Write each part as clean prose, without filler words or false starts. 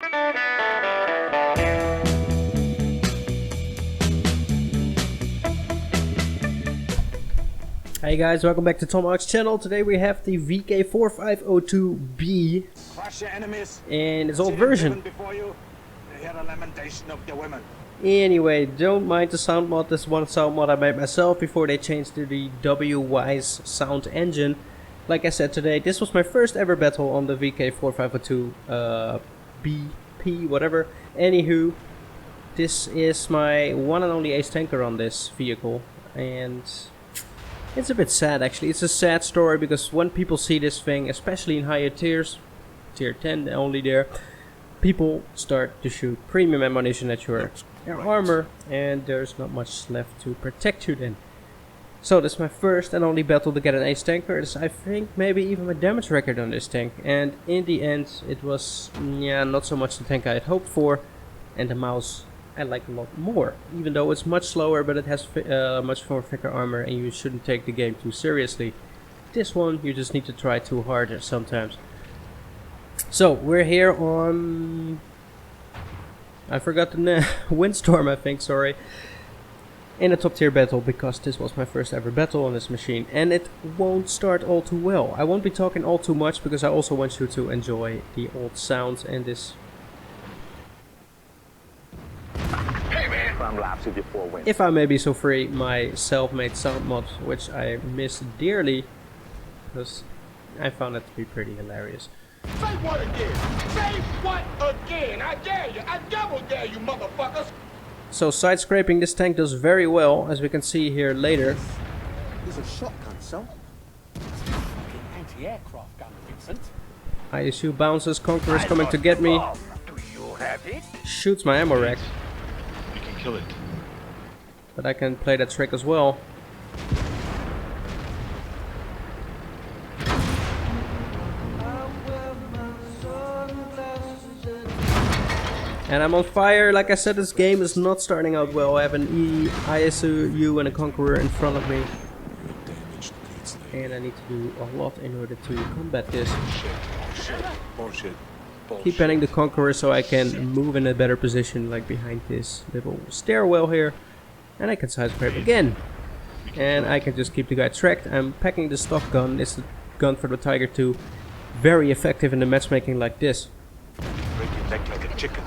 Hey guys, welcome back to Tomahawk's channel. Today we have the VK4502B in its old version. Anyway, don't mind the sound mod. This one sound mod I made myself before they changed to the W-Wise sound engine. Like I said today, this was my first ever battle on the VK4502BP, whatever. Anywho, this is my one and only ace tanker on this vehicle, and it's a bit sad actually. It's a sad story because when people see this thing, especially in higher tiers, tier 10 only there, people start to shoot premium ammunition at your armor, and there's not much left to protect you then. So this is my first and only battle to get an ace tanker. It's, I think, maybe even my damage record on this tank, and in the end it was, yeah, not so much the tank I had hoped for, and the mouse I like a lot more, even though it's much slower, but it has much more thicker armor, and you shouldn't take the game too seriously. This one you just need to try too hard sometimes. So we're here on, I forgot the name, Windstorm I think, sorry, in a top tier battle, because this was my first ever battle on this machine, and it won't start all too well. I won't be talking all too much because I also want you to enjoy the old sounds and this. If I may be so free, my self-made sound mod, which I miss dearly, because I found it to be pretty hilarious. Say what again? Say what again? I dare you. I double dare you, motherfuckers. So side scraping this tank does very well, as we can see here later. It's a shotgun, son. It's a fucking anti-aircraft gun, Vincent. ISU bounces, Conqueror is coming to get me. Do you have it? Shoots my ammo rack. You can kill it. But I can play that trick as well. And I'm on fire. Like I said, this game is not starting out well. I have an ISU and a Conqueror in front of me, and I need to do a lot in order to combat this. Bullshit. Keep panning the Conqueror so I can move in a better position, like behind this little stairwell here. And I can side scrape again. And I can just keep the guy tracked. I'm packing the stock gun. It's the gun for the Tiger 2. Very effective in the matchmaking like this. Break your neck like a chicken.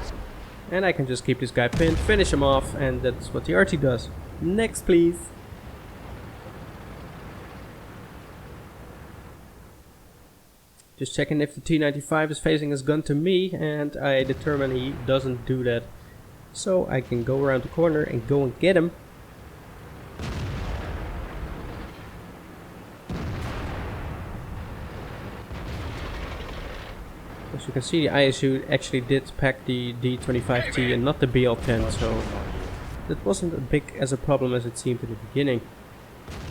And I can just keep this guy pinned, finish him off, and that's what the RT does. Next, please. Just checking if the T95 is facing his gun to me, and I determine he doesn't do that. So I can go around the corner and go and get him. As you can see, the ISU actually did pack the D25T and not the BL10, so that wasn't as a problem as it seemed in the beginning.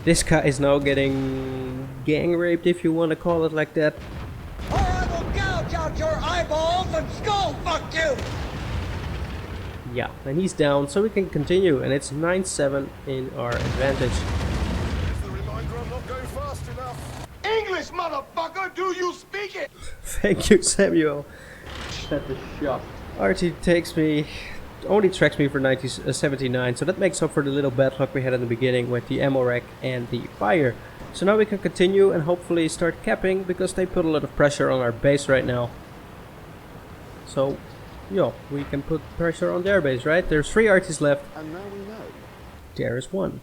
This guy is now getting gang raped, if you want to call it like that. Or I will gouge out your eyeballs and skull fuck you! Yeah, and he's down, so we can continue, and it's 9-7 in our advantage. It's the reminder I'm not going fast enough. English, motherfucker, do you speak it? Thank you, Samuel. That's a shot. RT takes me, only tracks me for 79, so that makes up for the little bad luck we had in the beginning with the ammo rack and the fire. So now we can continue and hopefully start capping, because they put a lot of pressure on our base right now. So, yeah, we can put pressure on their base, right? There's 3 RTs left. And now we know. There is 1.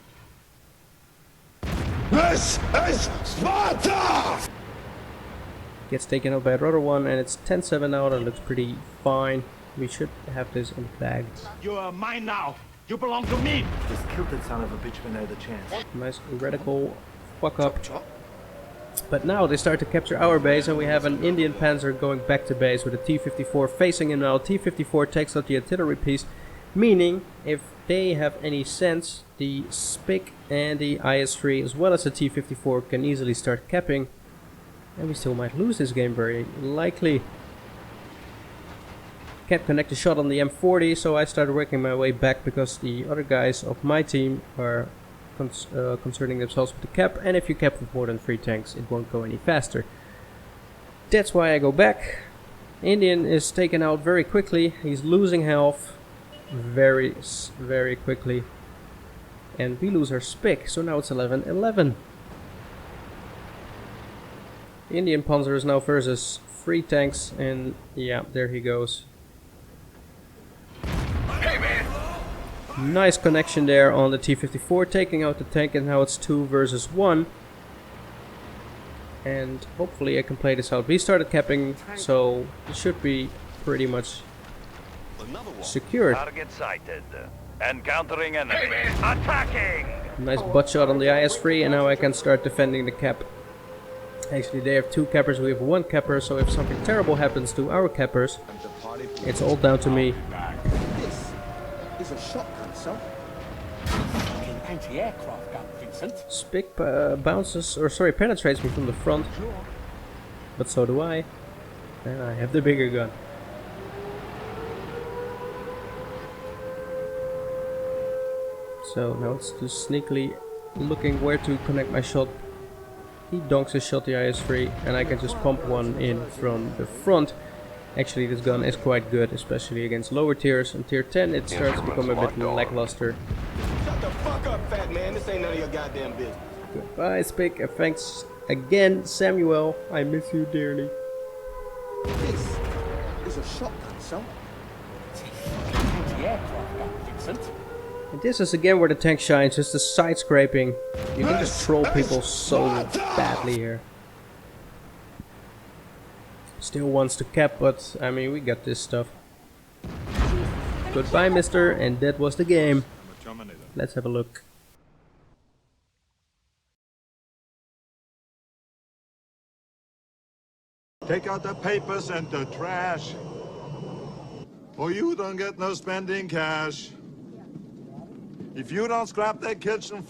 This is Sparta! Gets taken out by another one, and it's 10-7 now. That looks pretty fine. We should have this in the bag. You are mine now. You belong to me. Just killed that son of a bitch when they had the chance. Nice radical fuck up. But now they start to capture our base, and we have an Indian Panzer going back to base with a T-54 facing him now. T-54 takes out the artillery piece, meaning if they have any sense, the SPIC and the IS-3 as well as the T-54 can easily start capping, and we still might lose this game, very likely. Can't connect a shot on the M40, so I started working my way back because the other guys of my team are concerning themselves with the cap, and if you cap with more than 3 tanks it won't go any faster. That's why I go back, Indian is taken out very quickly. He's losing health very quickly. And we lose our Spick, so now it's 11-11. Indian Panzer is now versus 3 tanks, and yeah, there he goes. Nice connection there on the T-54, taking out the tank, and now it's 2 versus 1. And hopefully I can play this out. We started capping, so it should be pretty much secured. Target sighted. Encountering enemy. Attacking! Nice butt shot on the IS-3, and now I can start defending the cap. Actually, they have 2 cappers, we have 1 capper, so if something terrible happens to our cappers, it's all down to me. This is a shotgun, son. Fucking anti-aircraft gun, Vincent. Spick bounces, or sorry, penetrates me from the front. But so do I. And I have the bigger gun. So now it's just sneakily looking where to connect my shot. He donks his shot the IS-3, and I can just pump one in from the front. Actually, this gun is quite good, especially against lower tiers. On tier 10 it starts to become a bit lackluster. Shut the fuck up, fat man. This ain't none of your goddamn business. Goodbye, Spick, and thanks again, Samuel. I miss you dearly. This is a shotgun, son. Anti-aircraft gun, Vincent. And this is again where the tank shines, just the side scraping. You can just troll people so badly here. Still wants to cap, but I mean, we got this stuff. Goodbye, mister, and that was the game. Let's have a look. Take out the papers and the trash, or you don't get no spending cash. If you don't scrap that kitchen